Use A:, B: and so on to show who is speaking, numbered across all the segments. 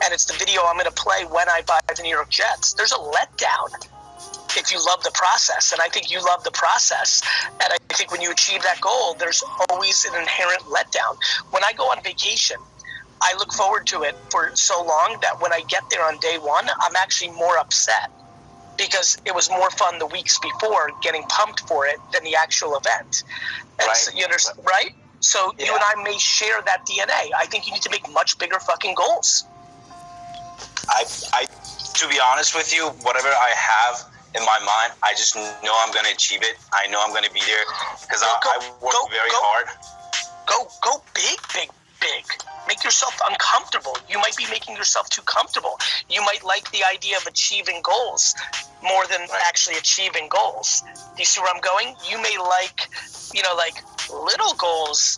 A: and it's the video I'm going to play when I buy the New York Jets. There's a letdown if you love the process, and I think you love the process. And I think when you achieve that goal, there's always an inherent letdown. When I go on vacation, I look forward to it for so long that when I get there on day one, I'm actually more upset because it was more fun the weeks before getting pumped for it than the actual event. And
B: right.
A: So, you understand, right? So you and I may share that DNA. I think you need to make much bigger fucking goals.
B: I to be honest with you, whatever I have in my mind, I just know I'm going to achieve it. I know I'm going to be there because I work very hard.
A: Go big. Make yourself uncomfortable. You might be making yourself too comfortable. You might like the idea of achieving goals more than actually achieving goals. Do you see where I'm going? You may like, like little goals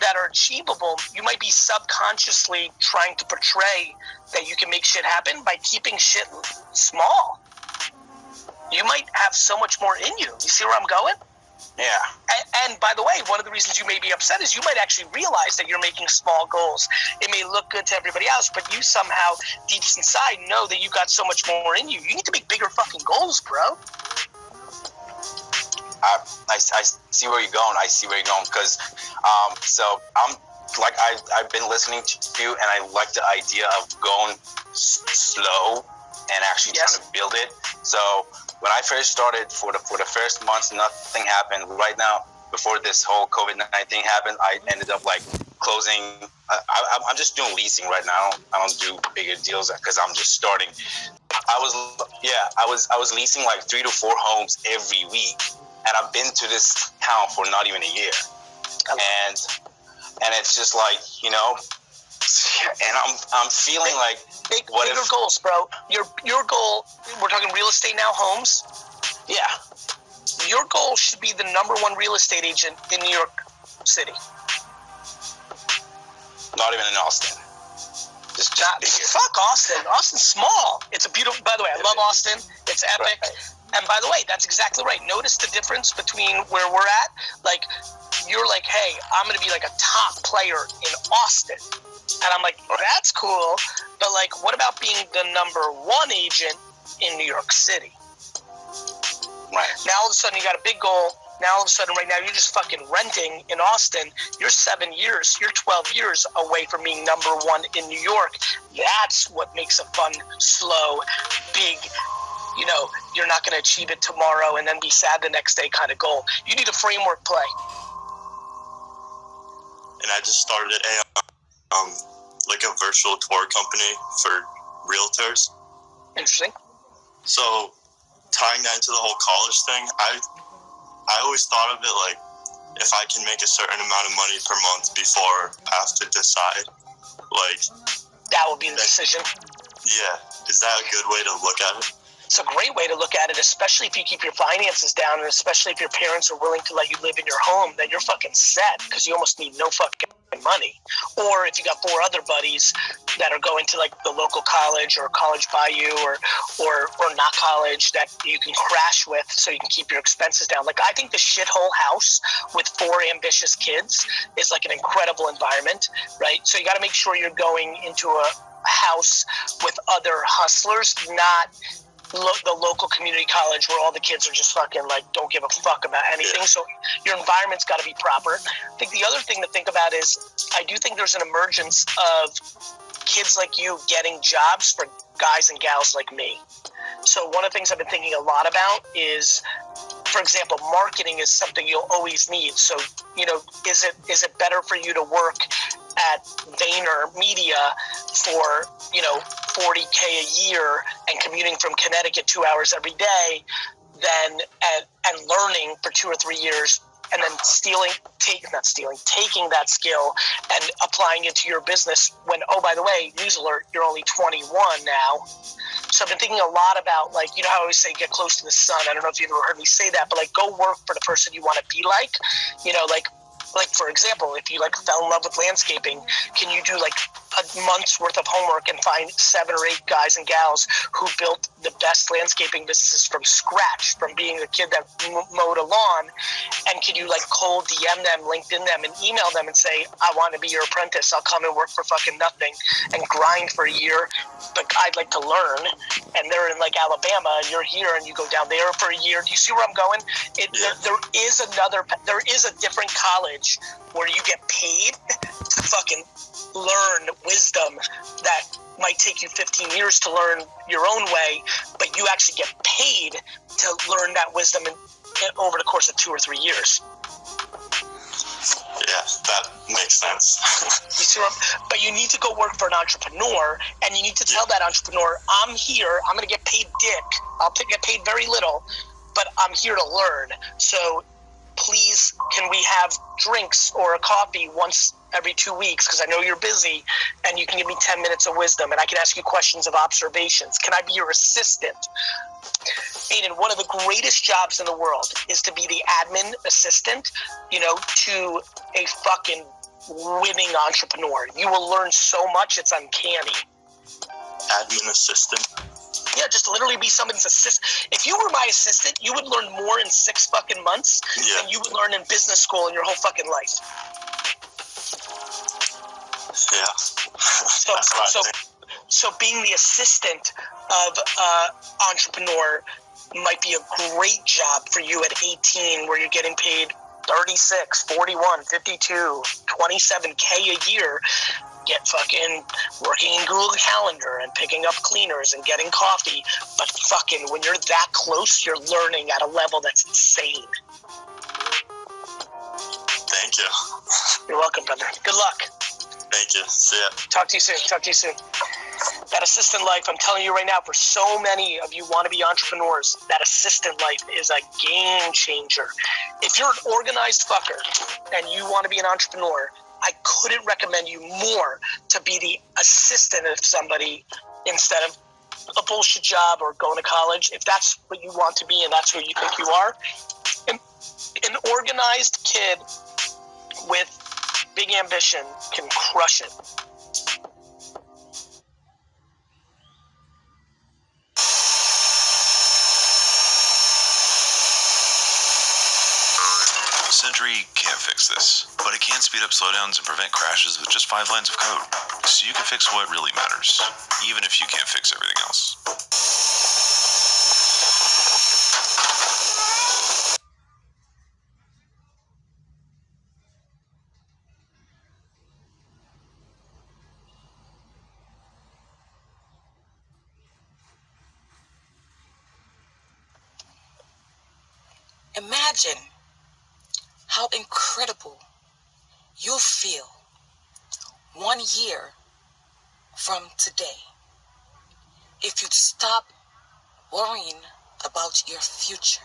A: that are achievable. You might be subconsciously trying to portray that you can make shit happen by keeping shit small. You might have so much more in you. You see where I'm going?
B: Yeah.
A: And by the way, one of the reasons you may be upset is you might actually realize that you're making small goals. It may look good to everybody else, but you somehow, deep inside, know that you got so much more in you. You need to make bigger fucking goals, bro.
B: I see where you're going. Because, so I'm like I've been listening to you, and I like the idea of going slow and actually trying to build it. So when I first started, for the first months, nothing happened. Right now, before this whole COVID-19 happened, I ended up like closing. I'm just doing leasing right now. I don't do bigger deals because I'm just starting. I was leasing like 3 to 4 homes every week, and I've been to this town for not even a year, and it's just like, and I'm feeling like
A: bigger goals, bro. Your goal. We're talking real estate now, homes.
B: Yeah.
A: Your goal should be the #1 real estate agent in New York City.
B: Not even in Austin. Just
A: fuck Austin. Austin's small. It's a beautiful. By the way, I love Austin. It's epic. Right. And by the way, that's exactly right. Notice the difference between where we're at. Like, you're like, hey, I'm going to be like a top player in Austin. And I'm like, that's cool. But like, what about being the #1 agent in New York City?
B: Right.
A: Now all of a sudden you got a big goal. Now all of a sudden right now you're just fucking renting in Austin. You're 7 years, you're 12 years away from being #1 in New York. That's what makes a fun, slow, big, you're not going to achieve it tomorrow and then be sad the next day kind of goal. You need a framework play.
C: And I just started a virtual tour company for realtors.
A: Interesting.
C: So tying that into the whole college thing, I always thought of it like, if I can make a certain amount of money per month before I have to decide, like,
A: that would be the decision.
C: Yeah. Is that a good way to look at it?
A: It's a great way to look at it, especially if you keep your finances down, and especially if your parents are willing to let you live in your home, then you're fucking set, because you almost need no fucking money. Or if you got 4 other buddies that are going to like the local college or college by you or not college that you can crash with so you can keep your expenses down. Like, I think the shithole house with 4 ambitious kids is like an incredible environment, right? So you got to make sure you're going into a house with other hustlers, not the local community college where all the kids are just fucking like don't give a fuck about anything. So your environment's got to be proper. I think the other thing to think about is I do think there's an emergence of kids like you getting jobs for guys and gals like me. So one of the things I've been thinking a lot about is, for example, marketing is something you'll always need. So, is it better for you to work at Vayner for, $40K a year and commuting from Connecticut 2 hours every day than and learning for 2 or 3 years and then taking that skill and applying it to your business when, oh, by the way, news alert, you're only 21 now. So I've been thinking a lot about, like, how I always say, get close to the sun. I don't know if you've ever heard me say that, but like, go work for the person you want to be like, like for example, if you like fell in love with landscaping, can you do like a month's worth of homework and find 7 or 8 guys and gals who built the best landscaping businesses from scratch, from being a kid that mowed a lawn. And could you like cold DM them, LinkedIn them, and email them and say, I want to be your apprentice. I'll come and work for fucking nothing and grind for a year, but I'd like to learn. And they're in like Alabama, and you're here, and you go down there for a year. Do you see where I'm going? There is a different college where you get paid to fucking learn wisdom that might take you 15 years to learn your own way, but you actually get paid to learn that wisdom over the course of 2 or 3 years.
C: Yeah, that makes sense.
A: You see but you need to go work for an entrepreneur, and you need to tell that entrepreneur, I'm here, I'm going to get paid dick. I'll get paid very little, but I'm here to learn. So please, can we have drinks or a coffee once every 2 weeks, because I know you're busy, and you can give me 10 minutes of wisdom, and I can ask you questions of observations. Can I be your assistant? Aiden, one of the greatest jobs in the world is to be the admin assistant, to a fucking winning entrepreneur. You will learn so much, it's uncanny.
C: Admin assistant?
A: Yeah, just literally be somebody's assistant. If you were my assistant, you would learn more in 6 fucking months than you would learn in business school in your whole fucking life.
C: Yeah.
A: So being the assistant of entrepreneur might be a great job for you at 18, where you're getting paid 36, 41, 52, 27K a year. Get fucking working in Google Calendar and picking up cleaners and getting coffee. But fucking when you're that close, you're learning at a level that's insane.
C: Thank you.
A: You're welcome, brother. Good luck.
C: Thank you. See ya.
A: Talk to you soon. That assistant life, I'm telling you right now, for so many of you wannabe entrepreneurs, that assistant life is a game changer. If you're an organized fucker and you want to be an entrepreneur, I couldn't recommend you more to be the assistant of somebody instead of a bullshit job or going to college. If that's what you want to be and that's who you think you are, an organized kid with big ambition can crush it.
D: Sentry can't fix this, but it can speed up slowdowns and prevent crashes with just 5 lines of code. So you can fix what really matters, even if you can't fix everything else.
E: Imagine how incredible you'll feel 1 year from today if you'd stop worrying about your future.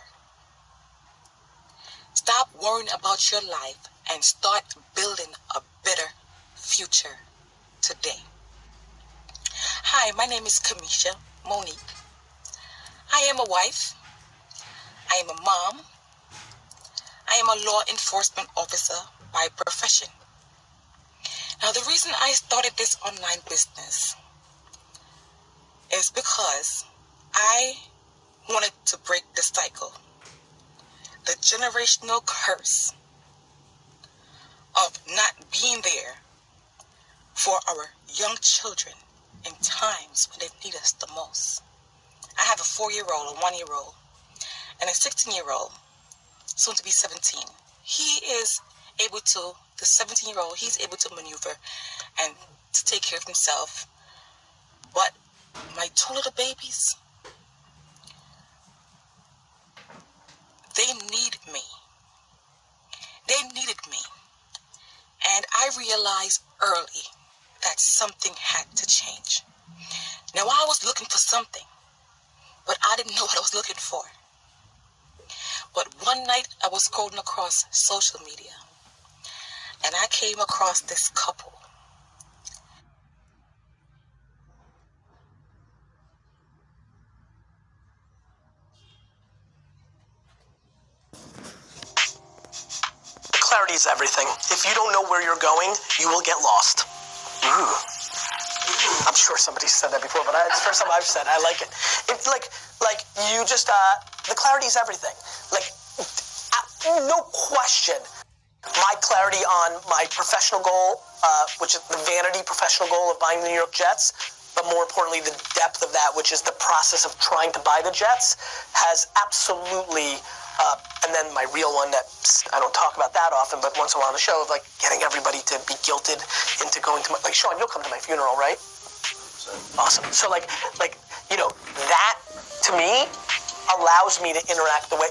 E: Stop worrying about your life and start building a better future today. Hi, my name is Kamisha Monique. I am a wife. I am a mom. I am a law enforcement officer by profession. Now, the reason I started this online business is because I wanted to break the cycle, the generational curse of not being there for our young children in times when they need us the most. I have a 4-year-old, a 1-year-old, and a 16-year-old, soon to be 17. The 17-year-old, he's able to maneuver and to take care of himself. But my 2 little babies, they need me. They needed me. And I realized early that something had to change. Now, I was looking for something, but I didn't know what I was looking for. But one night I was scrolling across social media, and I came across this couple.
A: Clarity is everything. If you don't know where you're going, you will get lost. Ooh. I'm sure somebody said that before, but it's the first time I've said it. I like it. It's like you just, the clarity is everything. Like, no question, my clarity on my professional goal, which is the vanity professional goal of buying the New York Jets, but more importantly, the depth of that, which is the process of trying to buy the Jets, has absolutely, and then my real one that I don't talk about that often, but once in a while on the show, of like getting everybody to be guilted into going to my, like, Sean, you'll come to my funeral, right? Awesome. So like, you know, that to me allows me to interact the way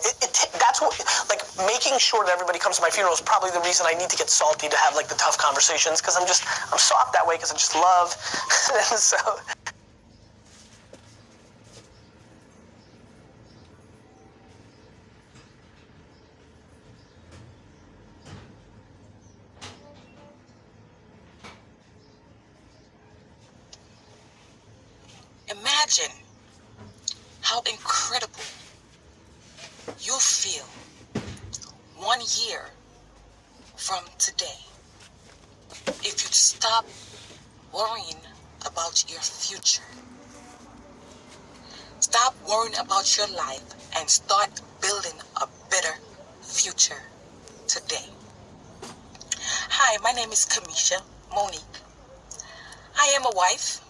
A: that's what, like, making sure that everybody comes to my funeral is probably the reason I need to get salty to have like the tough conversations, because I'm soft that way because I just love. And so imagine how incredible you'll feel 1 year from today if you stop worrying about your future. Stop worrying about your life and start building a better future today. Hi, my name is Kamisha Monique. I am a wife.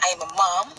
A: I am a mom.